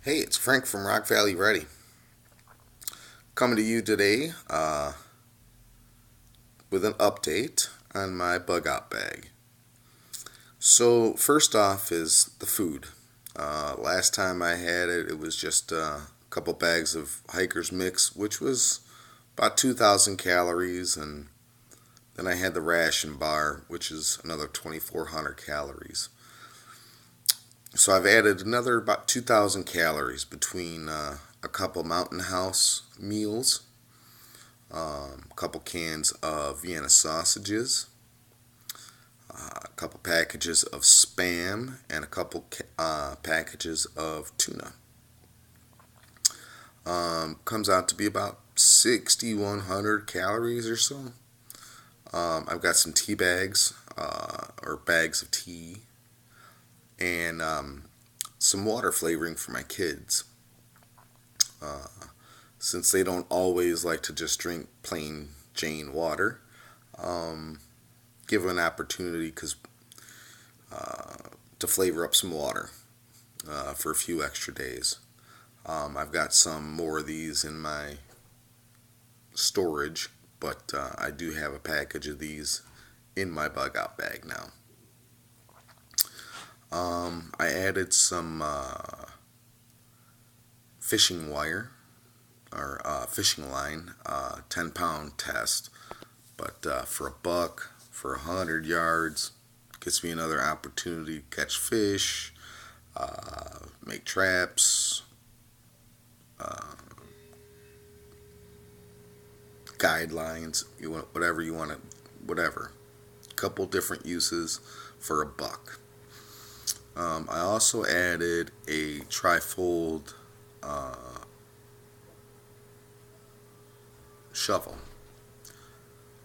Hey, it's Frank from Rock Valley Ready. Coming to you today with an update on my bug out bag. So, first off is the food. Last time I had it, it was just a couple bags of Hiker's Mix, which was about 2,000 calories, and then I had the ration bar, which is another 2,400 calories. So, I've added another about 2,000 calories between a couple Mountain House meals, a couple cans of Vienna sausages, a couple packages of Spam, and a couple packages of tuna. Comes out to be about 6,100 calories or so. I've got some tea bags or bags of tea and some water flavoring for my kids. Uh, since they don't always like to just drink plain Jane water, um, give them an opportunity because to flavor up some water for a few extra days. I've got some more of these in my storage, but I do have a package of these in my bug out bag now. I added some fishing wire or fishing line, 10-pound test, but for a buck, for 100 yards, gets me another opportunity to catch fish, make traps, uh, guidelines, you want whatever you want to, whatever. Couple different uses for a buck. I also added a trifold uh, shovel.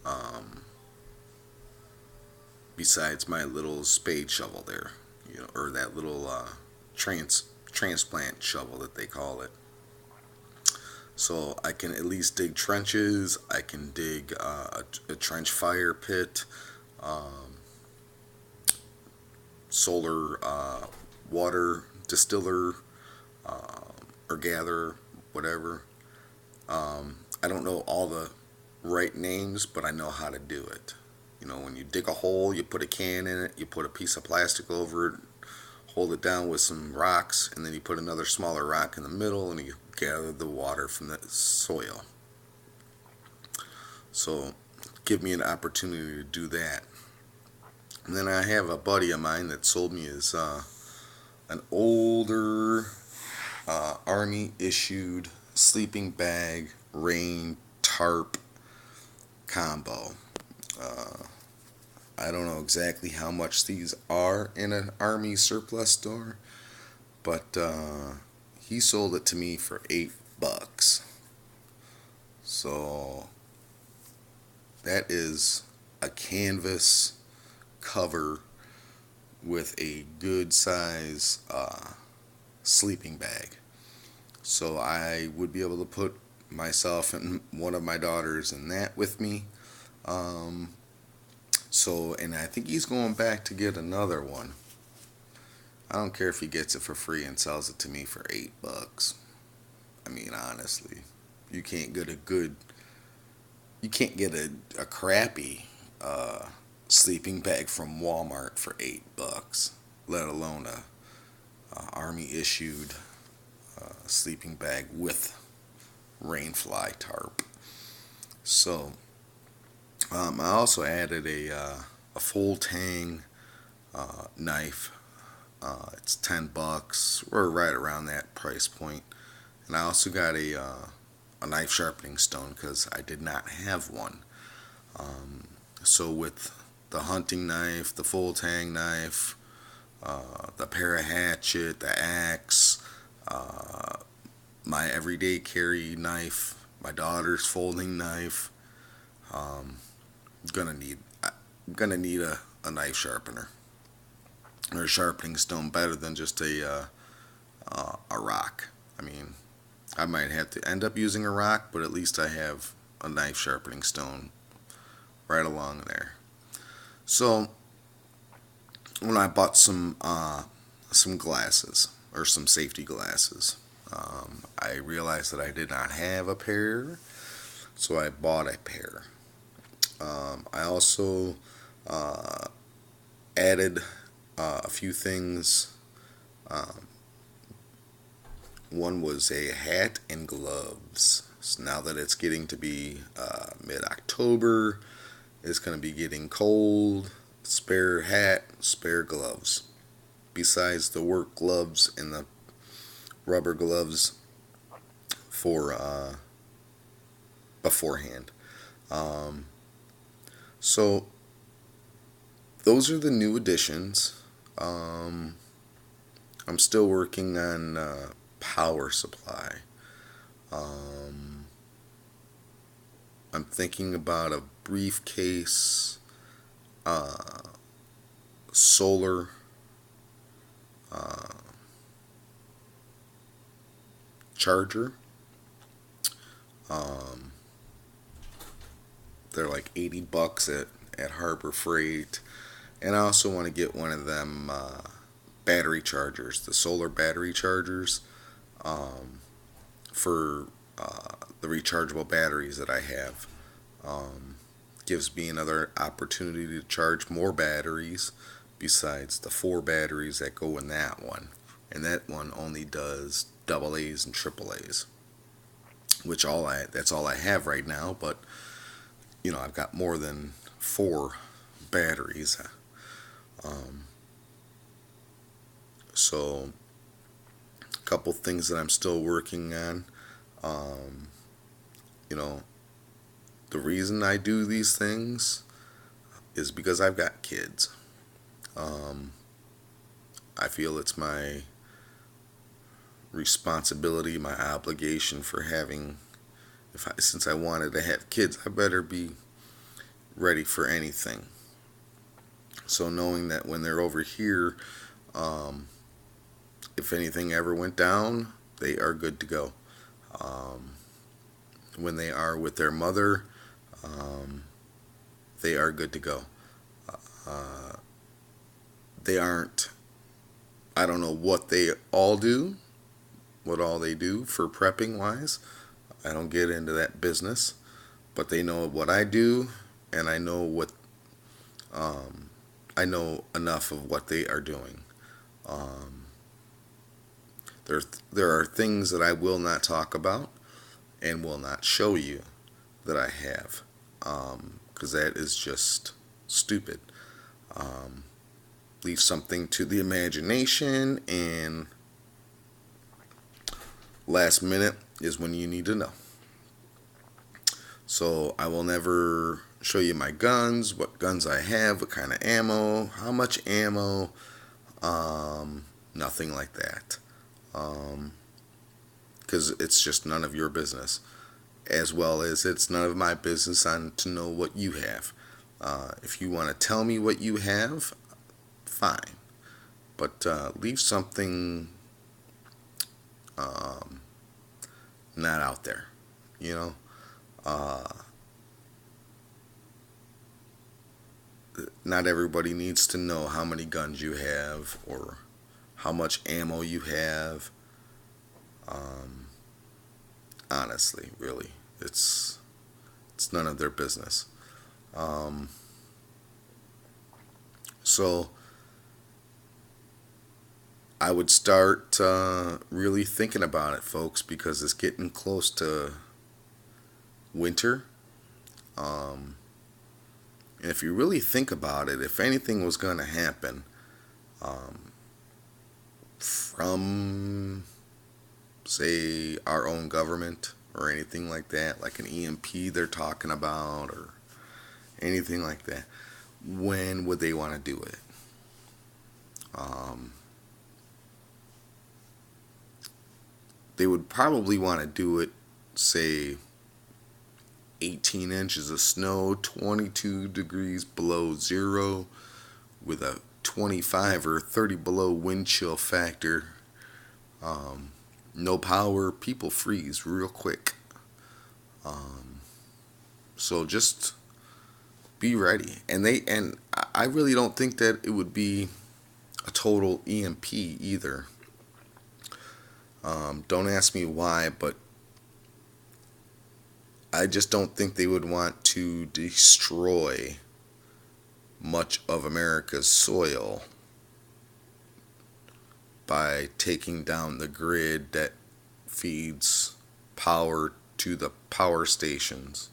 Um, Besides my little spade shovel there, or that little transplant shovel that they call it. So I can at least dig trenches. I can dig a trench fire pit, um, solar water distiller or gatherer, whatever. I don't know all the right names, but I know how to do it. When you dig a hole, you put a can in it, you put a piece of plastic over it, hold it down with some rocks, and then you put another smaller rock in the middle, and you gather the water from the soil. So, give me an opportunity to do that. And then I have a buddy of mine that sold me his an older Army issued sleeping bag rain tarp combo. Uh, I don't know exactly how much these are in an Army surplus store, but he sold it to me for $8. So that is a canvas cover with a good size sleeping bag. So I would be able to put myself and one of my daughters in that with me. Um, and I think he's going back to get another one. I don't care if he gets it for free and sells it to me for $8. I mean, honestly, you can't get a good, you can't get a crappy uh, sleeping bag from Walmart for $8, let alone a Army issued sleeping bag with rainfly tarp. So I also added a full tang knife. It's $10. We're right around that price point. And I also got a knife sharpening stone because I did not have one. So with the hunting knife, the full tang knife, the para hatchet, the axe, uh, my everyday carry knife, my daughter's folding knife, um, gonna need a knife sharpener or a sharpening stone better than just a rock. I mean, I might have to end up using a rock, but at least I have a knife sharpening stone right along there. So when I bought some glasses or some safety glasses, I realized that I did not have a pair, so I bought a pair. I also uh, added a few things. Um, One was a hat and gloves. So now that it's getting to be mid October, it's going to be getting cold. Spare hat, spare gloves. Besides the work gloves and the rubber gloves for beforehand. Um, so those are the new additions. Um, I'm still working on power supply. Um, I'm thinking about a briefcase, uh, solar, uh, charger. Um, they're like $80 at Harbor Freight. And I also want to get one of them battery chargers, the solar battery chargers, um, for the rechargeable batteries that I have. Um, Gives me another opportunity to charge more batteries besides the 4 batteries that go in that one. And that one only does double A's and triple A's, which that's all I have right now. But I've got more than 4 batteries. Um, so a couple things that I'm still working on. Um, you know, the reason I do these things is because I've got kids. Um, I feel it's my responsibility, my obligation for having. Since I wanted to have kids, I better be ready for anything. So knowing that when they're over here, um, if anything ever went down, they are good to go. Um, when they are with their mother, um, they are good to go. Uh, they aren't. I don't know what all they do for prepping wise. I don't get into that business, but they know what I do, and um, I know enough of what they are doing. Um, there there are things that I will not talk about and will not show you that I have, because that is just stupid. Um, Leave something to the imagination, and last minute is when you need to know. So I will never show you my guns, what guns I have, what kind of ammo, how much ammo, nothing like that. Because it's just none of your business. As well as it's none of my business to know what you have. If you want to tell me what you have, fine. But leave something um, not out there. You know, uh, not everybody needs to know how many guns you have or how much ammo you have. Um, Honestly, really, it's none of their business. Um, so I would start really thinking about it, folks, because it's getting close to winter. Um, and if you really think about it, if anything was going to happen um, from, say, our own government or anything like that, like an EMP they're talking about or anything like that, when would they want to do it? Um, they would probably want to do it, say, 18 inches of snow, 22 degrees below zero, with a 25 or 30 below wind chill factor. Um, no power, people freeze real quick. Um, so just be ready. And I really don't think that it would be a total EMP either. Don't ask me why, but I just don't think they would want to destroy much of America's soil by taking down the grid that feeds power to the power stations,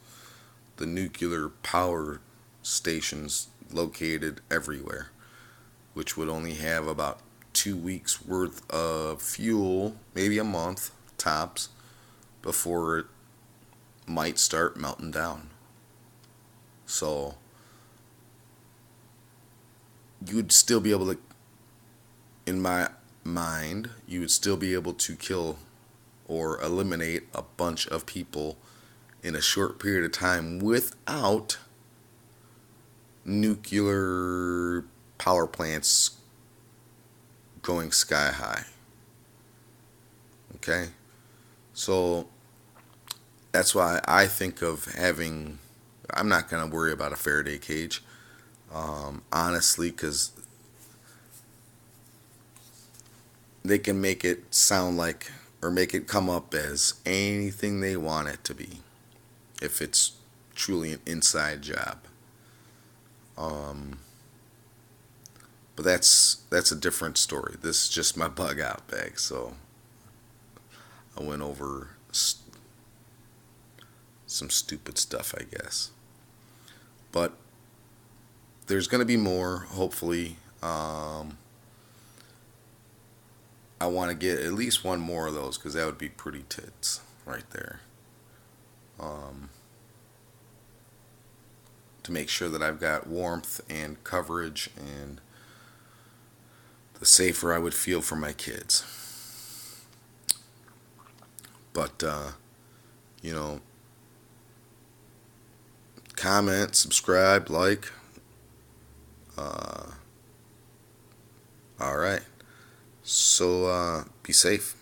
the nuclear power stations located everywhere, which would only have about 2 weeks worth of fuel, maybe a month tops, before it might start melting down. So you would still be able to, in my mind, you would still be able to kill or eliminate a bunch of people in a short period of time without nuclear power plants going sky high. Okay? So that's why I think of having, I'm not going to worry about a Faraday cage, honestly, because they can make it sound like, or make it come up as anything they want it to be if it's truly an inside job. Um, but that's a different story. This is just my bug out bag, so I went over some stupid stuff, I guess. But there's going to be more, hopefully. I want to get at least one more of those because that would be pretty tits right there. Um, to make sure that I've got warmth and coverage, and the safer I would feel for my kids. But, you know, comment, subscribe, like. Uh, all right. So be safe.